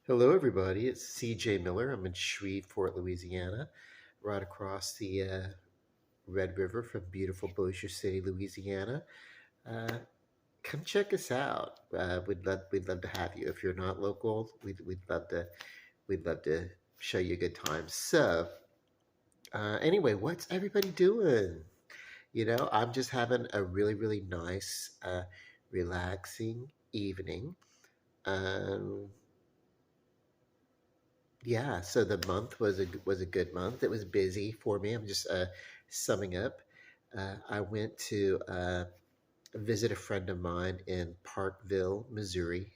Hello, everybody. It's CJ Miller. I'm in Shreveport, Louisiana, right across the Red River from beautiful Bossier City, Louisiana. Uh, Come check us out. We'd love to have you. If you're not local, we'd love to show you a good time. Anyway, what's everybody doing? I'm just having a really, really nice, relaxing evening. Um, Yeah, so the month was a good month. It was busy for me. I'm just summing up. I went to visit a friend of mine in Parkville, Missouri,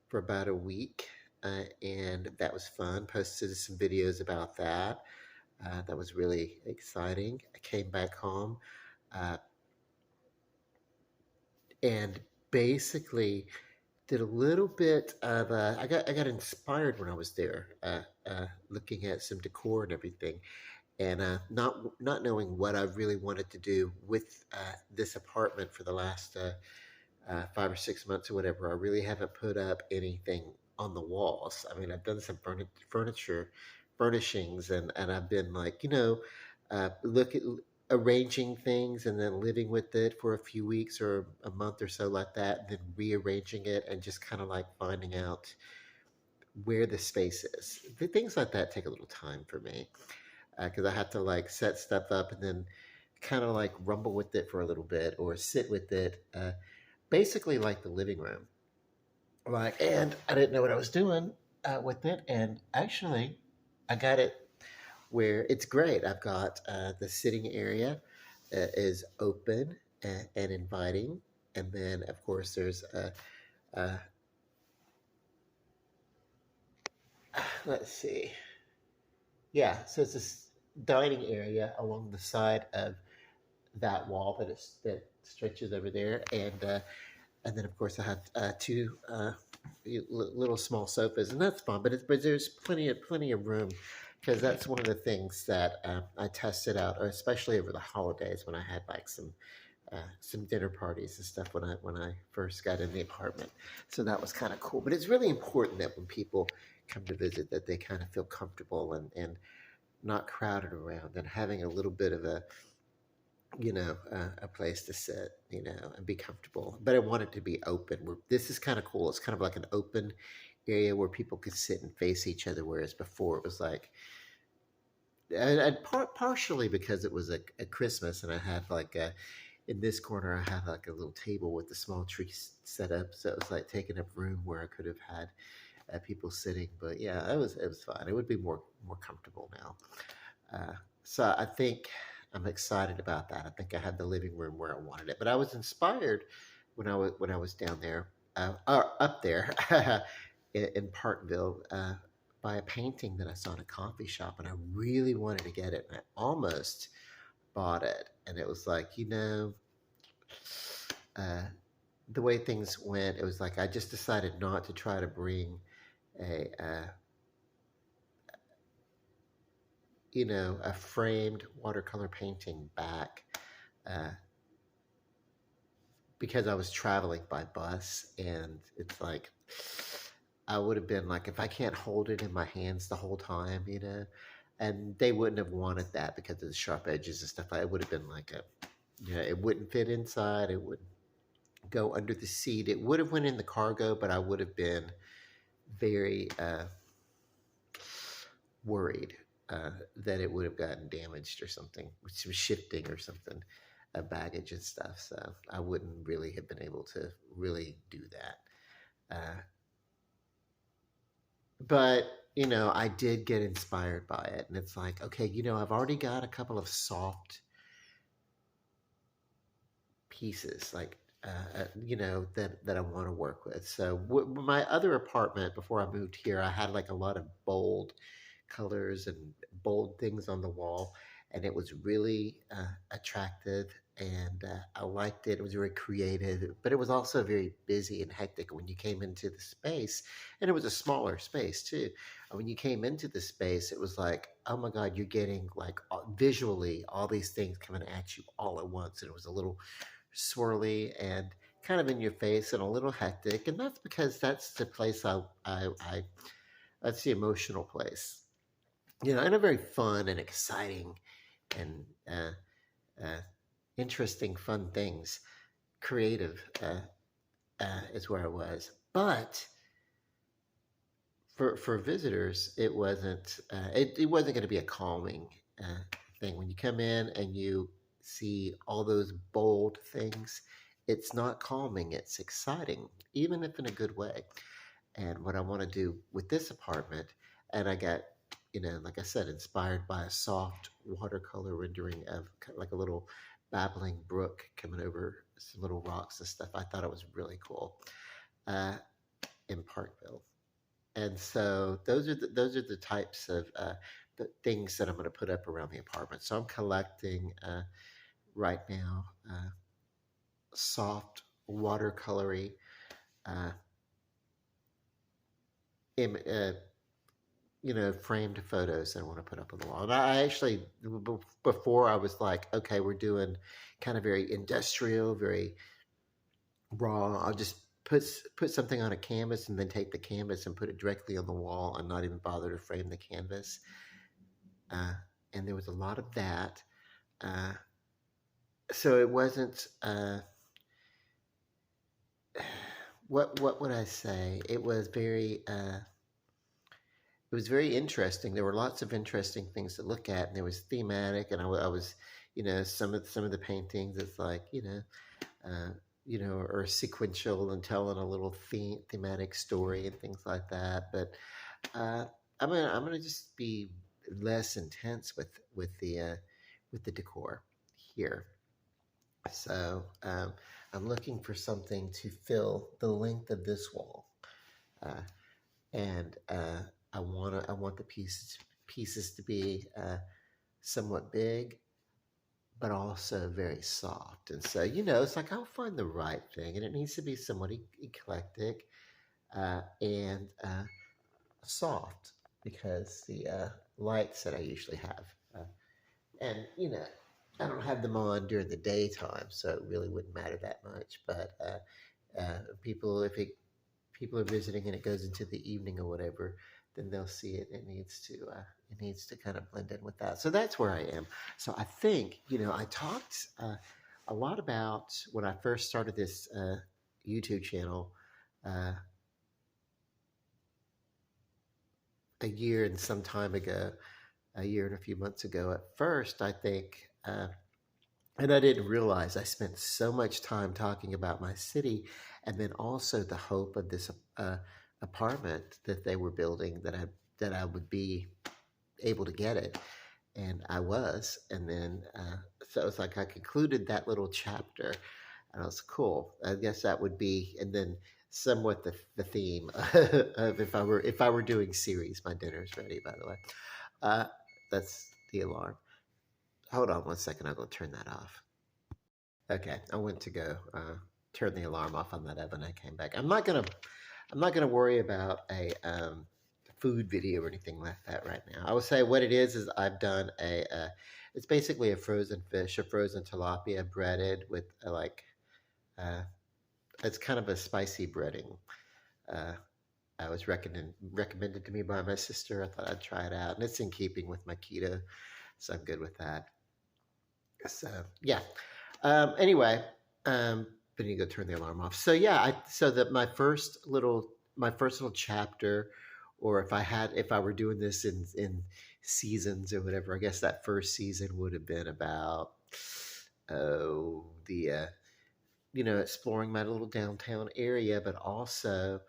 for about a week, and that was fun. Posted some videos about that. That was really exciting. I came back home, uh, and basically did a little bit of. I got inspired when I was there, looking at some decor and everything and not knowing what I really wanted to do with this apartment for the last 5 or 6 months or whatever. I really haven't put up anything on the walls. I mean, I've done some furniture furnishings, and I've been like, look at arranging things and then living with it for a few weeks or a month or so like that, and then rearranging it and just kind of like finding out where the space is. Things like that take a little time for me because I had to like set stuff up and then kind of like rumble with it for a little bit or sit with it, basically like the living room. Like, and I didn't know what I was doing with it, and actually, I got it where it's great. I've got the sitting area is open and inviting, and then of course there's a let's see, yeah. So it's this dining area along the side of that wall that stretches over there, and then of course I have two little small sofas, and that's fun. But there's plenty of room because that's one of the things that I tested out, especially over the holidays when I had like some dinner parties and stuff when I first got in the apartment. So that was kind of cool. But it's really important that when people come to visit, that they kind of feel comfortable and not crowded around and having a little bit of a place to sit, and be comfortable. But I want it to be open. This is kind of cool. It's kind of like an open area where people could sit and face each other, whereas before it was like, and partially because it was a Christmas, and I had like in this corner I had like a little table with a small tree set up, so it was like taking up room where I could have had people sitting. But yeah, it was fine. It would be more comfortable now. So I think I'm excited about that. I think I had the living room where I wanted it, but I was inspired when I was down there, or up there in Parkville, by a painting that I saw in a coffee shop, and I really wanted to get it, and I almost bought it. And it was like, uh, the way things went, it was like I just decided not to try to bring a framed watercolor painting back, uh, because I was traveling by bus, and it's like I would have been like, if I can't hold it in my hands the whole time, and they wouldn't have wanted that because of the sharp edges and stuff. It would have been like it wouldn't fit inside. It would go under the seat. It would have went in the cargo, but I would have been very worried that it would have gotten damaged or something, with some shifting or something, baggage and stuff. So I wouldn't really have been able to really do that. But I did get inspired by it, and it's like, okay, I've already got a couple of soft pieces, like that I want to work with. So my other apartment before I moved here, I had like a lot of bold colors and bold things on the wall, and it was really attractive, and I liked it. It was very creative, but it was also very busy and hectic when you came into the space, and it was a smaller space too. And when you came into the space, it was like, oh my God, you're getting like visually all these things coming at you all at once, and it was a little swirly, and kind of in your face and a little hectic, and that's because that's the place I that's the emotional place, and a very fun and exciting and uh, interesting, fun things, creative is where I was. But for visitors, it wasn't going to be a calming uh, thing. When you come in and you see all those bold things, it's not calming. It's exciting, even if in a good way. And what I want to do with this apartment, and I got, like I said, inspired by a soft watercolor rendering of like a little babbling brook coming over some little rocks and stuff. I thought it was really cool uh, in Parkville. And so those are the types of the things that I'm going to put up around the apartment. So I'm collecting right now soft watercolory uh, Im- uh, framed photos that I want to put up on the wall. And I actually, before I was like, okay, we're doing kind of very industrial, very raw. I'll just put something on a canvas and then take the canvas and put it directly on the wall and not even bother to frame the canvas. Uh, and there was a lot of that. Uh, so it wasn't. What would I say? It was very interesting. There were lots of interesting things to look at, and there was thematic, and I was, some of the paintings. It's like uh, or sequential and telling a little thematic story and things like that. But uh, I'm gonna just be less intense with the decor here. So I'm looking for something to fill the length of this wall. Uh, and I want the pieces to be somewhat big, but also very soft. And so it's like I'll find the right thing, and it needs to be somewhat eclectic and soft because the lights that I usually have, and I don't have them on during the daytime, so it really wouldn't matter that much. But people, if people are visiting and it goes into the evening or whatever, then they'll see it. It needs to kind of blend in with that. So that's where I am. So I think I talked a lot about when I first started this YouTube channel uh, a year and some time ago, a year and a few months ago. At first, I think. And I didn't realize I spent so much time talking about my city and then also the hope of this apartment that they were building that I would be able to get it. And I was. And then, so it's like I concluded that little chapter and it was cool. I guess that would be, and then somewhat the theme of if I were doing series. My dinner's ready, by the way. Uh, that's the alarm. Hold on one second. I'll go turn that off. Okay, I went to go turn the alarm off on that oven. I came back. I'm not gonna worry about a food video or anything like that right now. I would say what it is I've done it's basically a frozen fish, a frozen tilapia breaded with uh, it's kind of a spicy breading. Uh, I was recommended to me by my sister. I thought I'd try it out, and it's in keeping with my keto, so I'm good with that. So yeah. Anyway, but you go turn the alarm off. So yeah, so that my first little chapter, or if I were doing this in seasons or whatever, I guess that first season would have been about the exploring my little downtown area, but also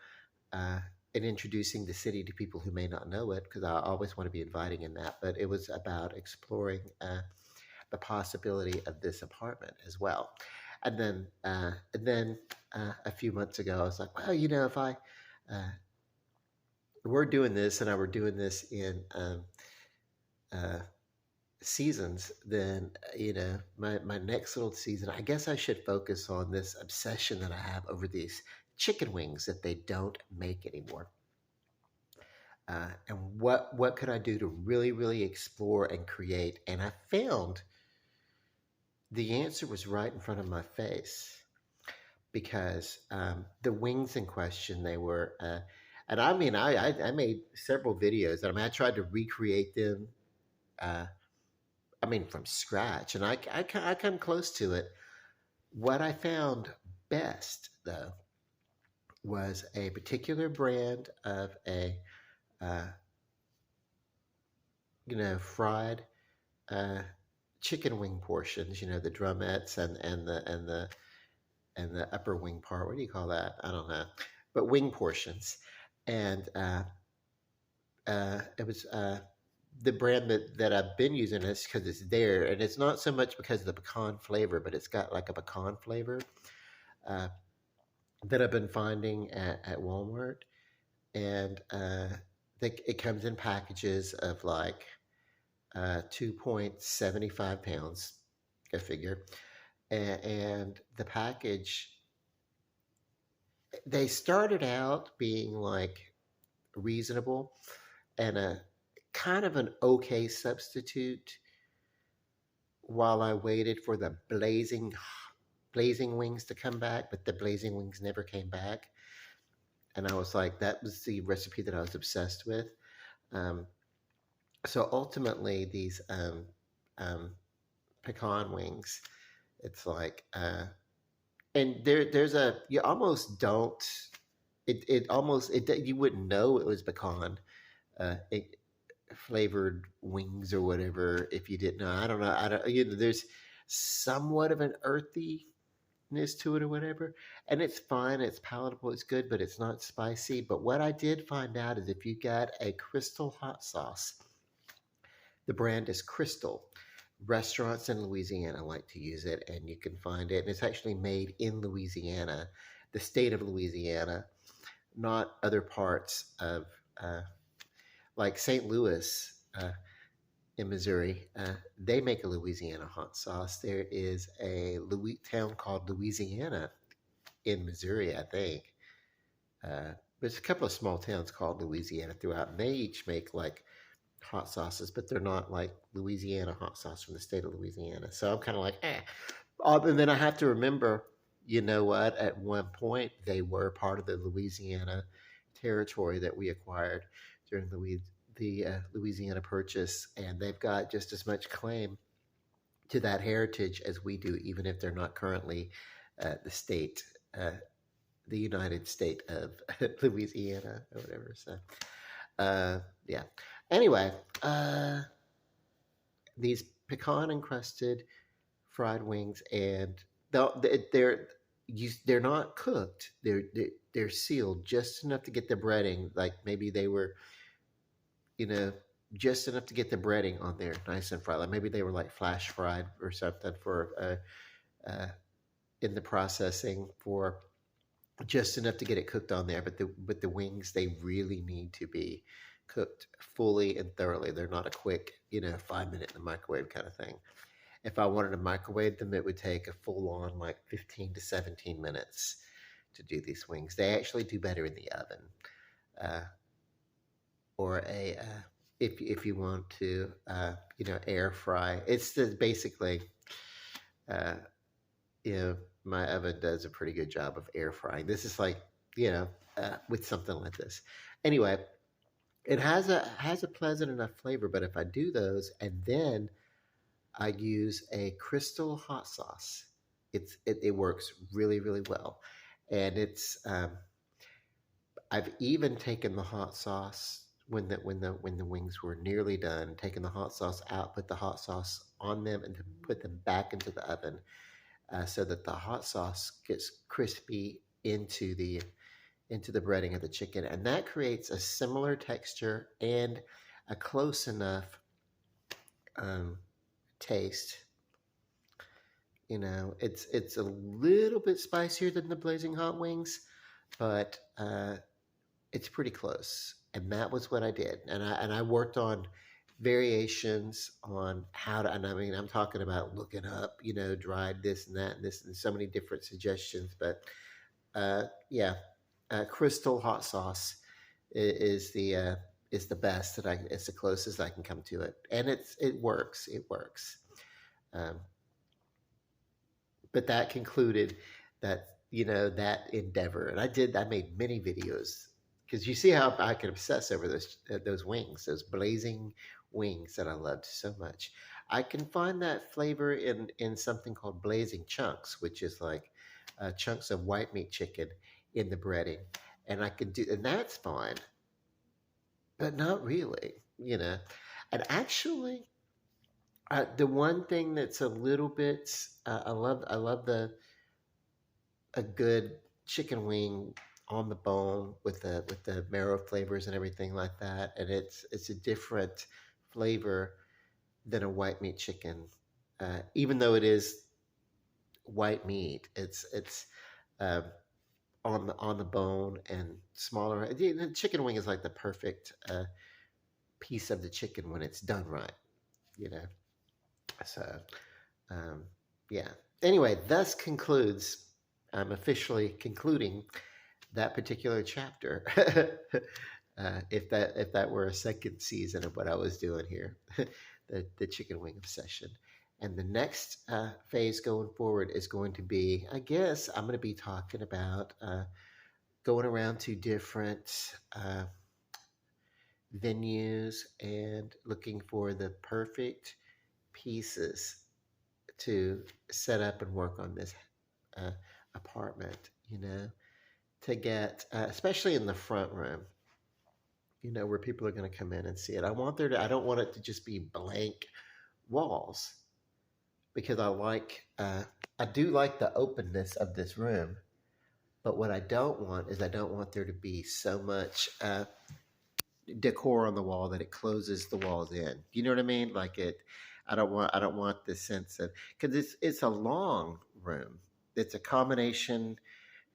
uh, and introducing the city to people who may not know it, because I always want to be inviting in that. But it was about exploring the possibility of this apartment as well. And then a few months ago, I was like, well, if I we're doing this and I were doing this in uh, seasons, then my next little season, I guess I should focus on this obsession that I have over these chicken wings that they don't make anymore. And what could I do to really really explore and create? And I found the answer was right in front of my face. because the wings in question, they were, and I mean, I made several videos. I mean, I tried to recreate them. Uh, I mean, from scratch, and I come close to it. What I found best, though, was a particular brand of a, uh, fried uh, chicken wing portions. The drumettes and the upper wing part. What do you call that? I don't know, but wing portions, and it was the brand that I've been using is because it's there, and it's not so much because of the pecan flavor, but it's got like a pecan flavor uh, that I've been finding at Walmart, and it comes in packages of like 2.75 pounds, I figure, and the package they started out being like reasonable and a kind of an okay substitute while I waited for the blazing wings to come back, but the blazing wings never came back. And I was like, that was the recipe that I was obsessed with. Um, so ultimately, these um, pecan wings, it's like, and there's a you almost don't. It almost it you wouldn't know it was pecan. It, flavored wings or whatever if you didn't know. I don't know. I don't there's somewhat of an earthiness to it or whatever. And it's fine, it's palatable, it's good, but it's not spicy. But what I did find out is if you got a Crystal hot sauce, the brand is Crystal. Restaurants in Louisiana like to use it and you can find it. And it's actually made in Louisiana, the state of Louisiana, not other parts of like St. Louis in Missouri. They make a Louisiana hot sauce. There is a town called Louisiana in Missouri, I think. There's a couple of small towns called Louisiana throughout, and they each make like hot sauces, but they're not like Louisiana hot sauce from the state of Louisiana. So I'm kind of like, eh. And then I have to remember, you know what? At one point, they were part of the Louisiana territory that we acquired during the Louisiana Purchase, and they've got just as much claim to that heritage as we do, even if they're not currently the state, the United State of Louisiana or whatever. So, yeah. Anyway, these pecan encrusted fried wings, and they're they're not cooked. They're sealed just enough to get the breading. Like maybe they were, you know, just enough to get the breading on there, nice and fried. Like maybe they were like flash fried or something for in the processing for just enough to get it cooked on there. But the wings they really need to be cooked fully and thoroughly. They're not a quick 5 minute in the microwave kind of thing. If I wanted to microwave them, it would take a full on like 15 to 17 minutes to do these wings. They actually do better in the oven. Or a if you want to air fry. It's basically uh, my oven does a pretty good job of air frying. This is like with something like this. Anyway, it has a pleasant enough flavor, but if I do those and then I use a Crystal hot sauce, it works really really well, and it's I've even taken the hot sauce when the wings were nearly done, taken the hot sauce out, put the hot sauce on them, and to put them back into the oven, so that the hot sauce gets crispy into the breading of the chicken, and that creates a similar texture and a close enough um, taste. It's a little bit spicier than the blazing hot wings, but it's pretty close. And that was what I did. And I worked on variations on how to, and I mean, I'm talking about looking up, dried this and this, and so many different suggestions. But yeah, Crystal hot sauce is the best it's the closest I can come to it. And it works. It works. Um, but that concluded that that endeavor. And I made many videos because you see how I can obsess over those wings, those blazing wings that I loved so much. I can find that flavor in something called blazing chunks, which is like chunks of white meat chicken in the breading, and I can do, and that's fine, but not really, you know. And actually, the one thing that's a little bit, I love a good chicken wing on the bone with the marrow flavors and everything like that, and it's a different flavor than a white meat chicken. Even though it is white meat, it's uh, on the bone and smaller. The chicken wing is like the perfect piece of the chicken when it's done right, you know. So um, yeah. Anyway, thus concludes. I'm officially concluding that particular chapter. If that were a second season of what I was doing here, the chicken wing obsession. And the next phase going forward is going to be, I guess, I'm going to be talking about going around to different venues and looking for the perfect pieces to set up and work on this uh, apartment, to get, especially in the front room, where people are going to come in and see it. I don't want it to just be blank walls because I do like the openness of this room. But what I don't want is I don't want there to be so much decor on the wall that it closes the walls in. You know what I mean? I don't want the sense of, because it's a long room. It's a combination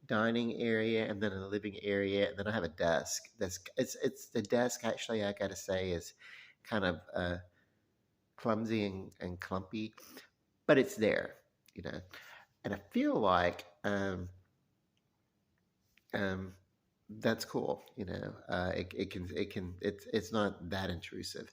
dining area and then a living area, and then I have a desk. It's the desk, actually, I gotta say, is kind of clumsy and clumpy, but it's there, you know. And I feel like um, that's cool, it's not that intrusive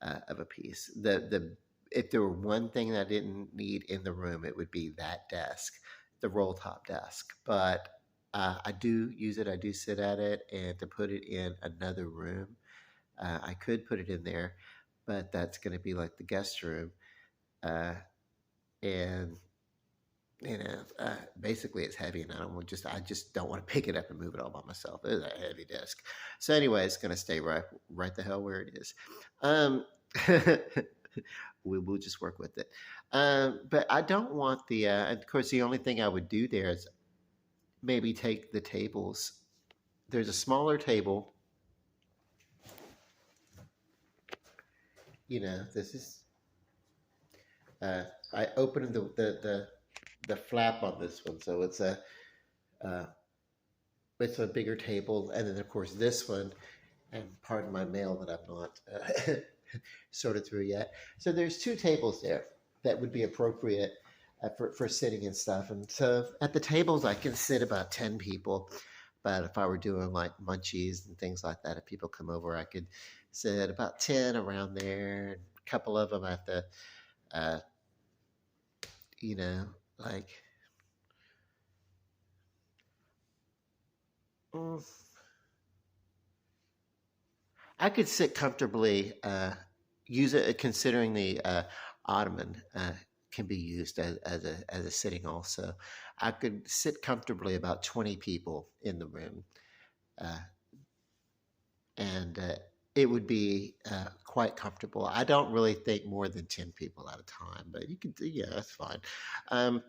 of a piece. The If there were one thing that I didn't need in the room, it would be that desk, the roll top desk. But I do use it. I do sit at it, and to put it in another room, I could put it in there, but that's going to be like the guest room, and basically it's heavy, and I just don't want to pick it up and move it all by myself. It's a heavy desk. So anyway, it's going to stay right the hell where it is. Um, we'll just work with it. But I don't want of course, the only thing I would do there is maybe take the tables. There's a smaller table. This is, I opened the flap on this one, so uh, it's a bigger table, and then of course this one, and pardon my mail that I've not sorted through yet. So there's two tables there that would be appropriate for sitting and stuff. And so at the tables, I can sit about 10 people. But if I were doing like munchies and things like that, if people come over, I could sit about 10 around there. A couple of them at the, uh, like, mm, I could sit comfortably, use it, considering the ottoman can be used as a sitting also. I could sit comfortably about 20 people in the room, uh, and it would be quite comfortable. I don't really think more than 10 people at a time, but you could, yeah, that's fine. Um,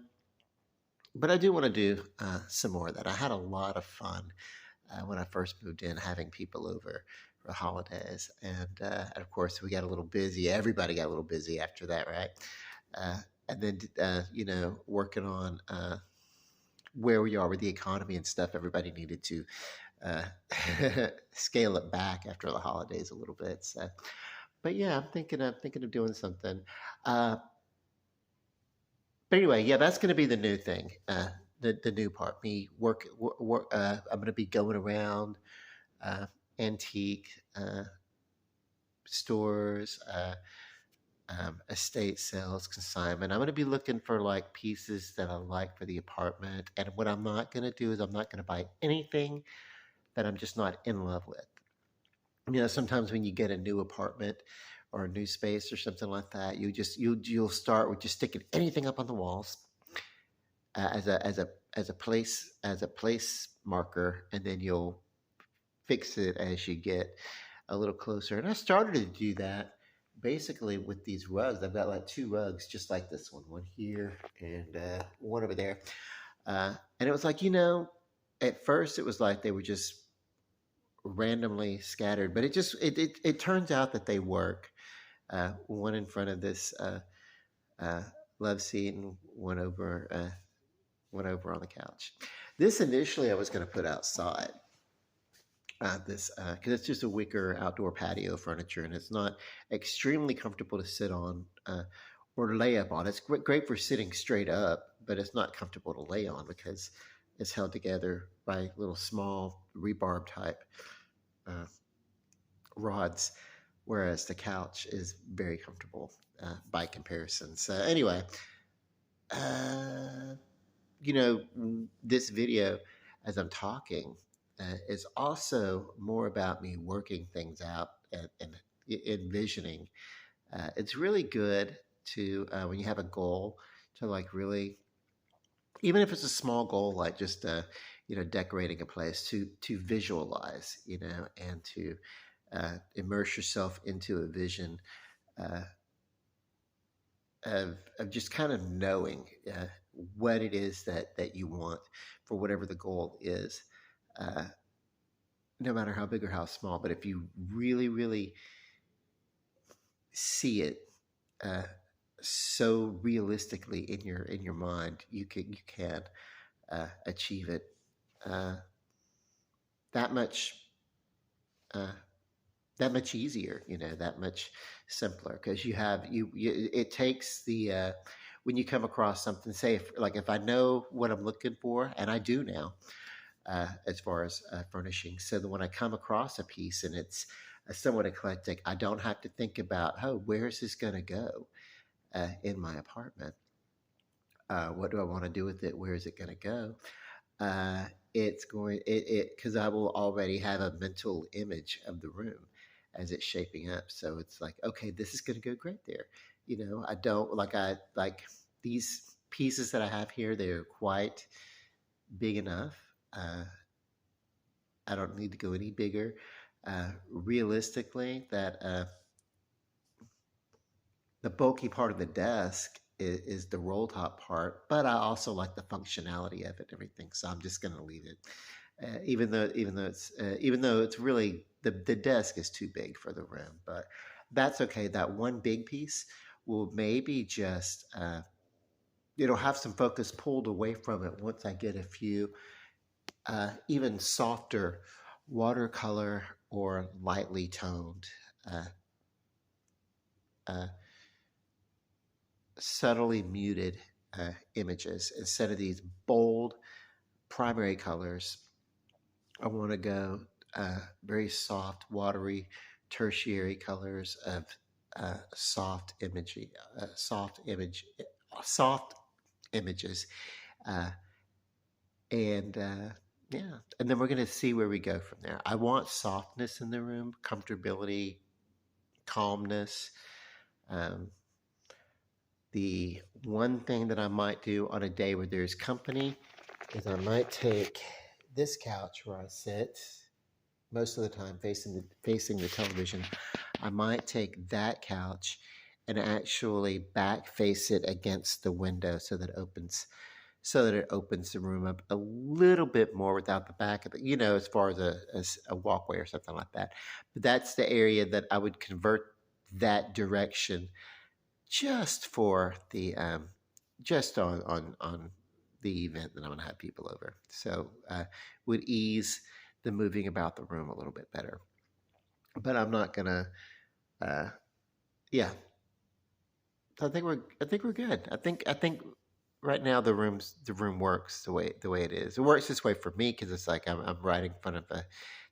but I do want to do some more of that. I had a lot of fun when I first moved in, having people over for the holidays. And of course, we got a little busy. Everybody got a little busy after that, right? Uh, and then, working on where we are with the economy and stuff, everybody needed to uh, scale it back after the holidays a little bit. So, but yeah, I'm thinking of doing something. Uh, but anyway, yeah, that's going to be the new thing. The new part. Me work. I'm going to be going around uh, antique stores, estate sales consignment. I'm going to be looking for like pieces that I like for the apartment. And what I'm not going to do is I'm not going to buy anything that I'm just not in love with. Sometimes when you get a new apartment or a new space or something like that, you'll start with just sticking anything up on the walls as a place marker, and then you'll fix it as you get a little closer. And I started to do that basically with these rugs. I've got like two rugs just like this one here and one over there. And it was like, at first it was like they were just randomly scattered, but it turns out that they work. One in front of this uh, love seat and one over on the couch. This initially I was going to put outside. This because it's just a wicker outdoor patio furniture, and it's not extremely comfortable to sit on or lay up on. It's great for sitting straight up, but it's not comfortable to lay on because it's held together by little small rebarb type uh, rods, whereas the couch is very comfortable by comparison. So anyway, uh, this video, as I'm talking, is also more about me working things out and envisioning. It's really good to when you have a goal to like really, even if it's a small goal, like just decorating a place, to visualize, and to immerse yourself into a vision uh, of just kind of knowing what it is that you want for whatever the goal is, uh, no matter how big or how small. But if you really, really see it uh, so realistically in your mind, you can achieve it uh, that much uh, that much easier, that much simpler, because it takes the when you come across something, say if I know what I'm looking for, and I do now, as far as furnishing, so that when I come across a piece and it's somewhat eclectic, I don't have to think about, oh, where is this going to go in my apartment? What do I want to do with it? Where is it going to go? It's going it because I will already have a mental image of the room as it's shaping up. So it's like, okay, this is going to go great there. I don't I like these pieces that I have here. They're quite big enough. I don't need to go any bigger. Realistically, that the bulky part of the desk is the roll top part, but I also like the functionality of it and everything. So I'm just going to leave it, even though it's really the desk is too big for the room, but that's okay. That one big piece will maybe just it'll have some focus pulled away from it once I get a few even softer watercolor or lightly toned. Uh, uh, Subtly muted images instead of these bold primary colors. I want to go very soft, watery, tertiary colors of soft imagery, soft images, uh, and yeah, and then we're going to see where we go from there. I want softness in the room, comfortability, calmness. Um, The one thing that I might do on a day where there's company is I might take this couch where I sit most of the time facing the television. I might take that couch and actually back face it against the window so that it opens the room up a little bit more without the back of it, as far as a walkway or something like that. But that's the area that I would convert that direction just for the just on the event that I'm going to have people over. So would ease the moving about the room a little bit better. But I'm not gonna. Uh, yeah, so I think we're good. I think right now the room works the way it is. It works this way for me because it's like I'm right in front of a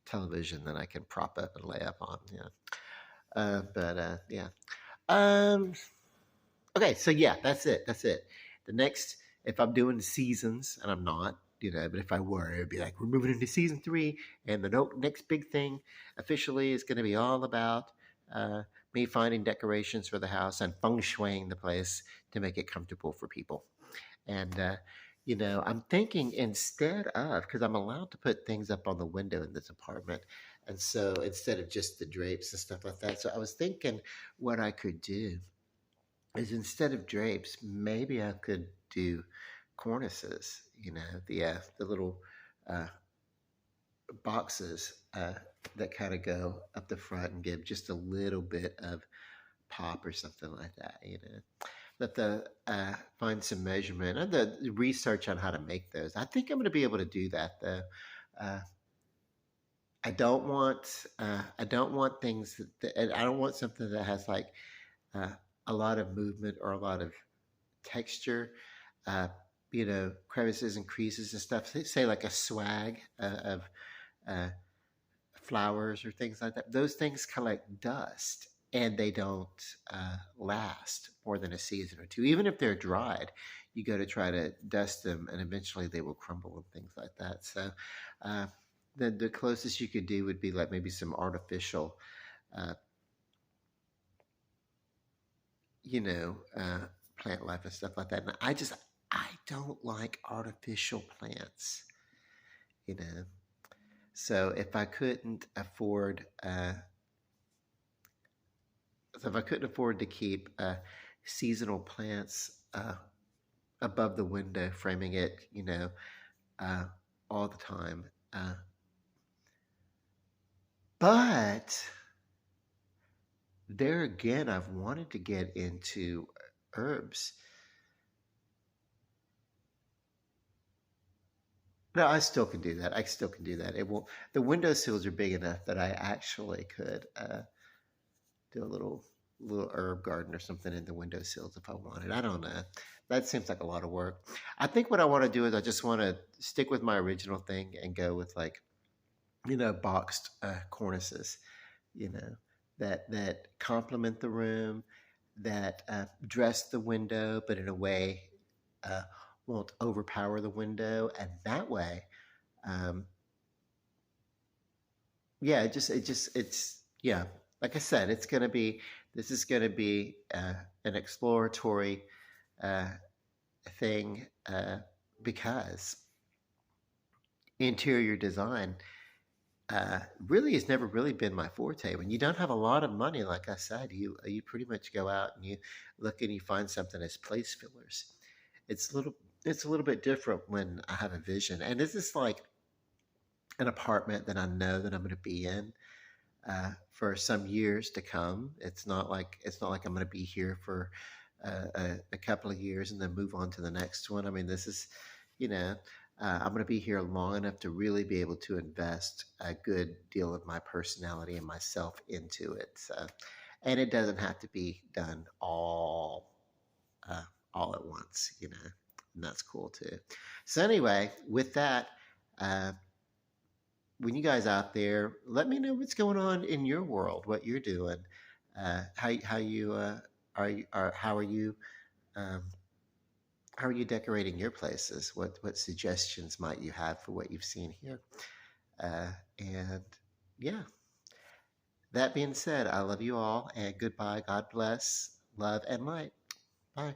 television that I can prop up and lay up on. Yeah, but yeah. Um. Okay, so yeah, that's it. That's it. The next, if I'm doing the seasons, and I'm not, but if I were, it'd be like we're moving into season three, and the next big thing officially is going to be all about uh, me finding decorations for the house and feng shuiing the place to make it comfortable for people. And I'm thinking instead of because I'm allowed to put things up on the window in this apartment, and so instead of just the drapes and stuff like that, so I was thinking what I could do is instead of drapes, maybe I could do cornices. The little uh, boxes that kind of go up the front and give just a little bit of pop or something like that. Let the find some measurement and the research on how to make those. I think I'm going to be able to do that though. Uh, I don't want things and I don't want something that has like uh, a lot of movement or a lot of texture, uh, crevices and creases and stuff. Say like a swag of uh, flowers or things like that. Those things collect dust and they don't last more than a season or two. Even if they're dried, you go to try to dust them and eventually they will crumble and things like that. So uh, the closest you could do would be like maybe some artificial, uh, you know, uh, plant life and stuff like that. And I don't like artificial plants, you know. So if I couldn't afford to keep seasonal plants above the window, framing it, uh, all the time. But there again, I've wanted to get into herbs. No, I still can do that. I still can do that. It will. The window sills are big enough that I actually could do a little herb garden or something in the window sills if I wanted. I don't know. That seems like a lot of work. I think what I want to do is I just want to stick with my original thing and go with like boxed cornices. You know that complement the room, that dress the window, but in a way uh, won't overpower the window, and that way. Um, yeah, it's yeah. Like I said, this is gonna be an exploratory uh, thing because interior design really has never really been my forte. When you don't have a lot of money, like I said, you pretty much go out and you look and you find something as place fillers. It's a little it's a little bit different when I have a vision, and this is like an apartment that I know that I'm going to be in for some years to come. It's not like I'm going to be here for a couple of years and then move on to the next one. I mean, this is, you know, I'm going to be here long enough to really be able to invest a good deal of my personality and myself into it. So, and it doesn't have to be done uh, all at once, and that's cool too. So anyway, with that. When you guys out there, let me know what's going on in your world, what you're doing, how you are um, how are you decorating your places? What suggestions might you have for what you've seen here? And yeah, that being said, I love you all and goodbye. God bless, love and light. Bye.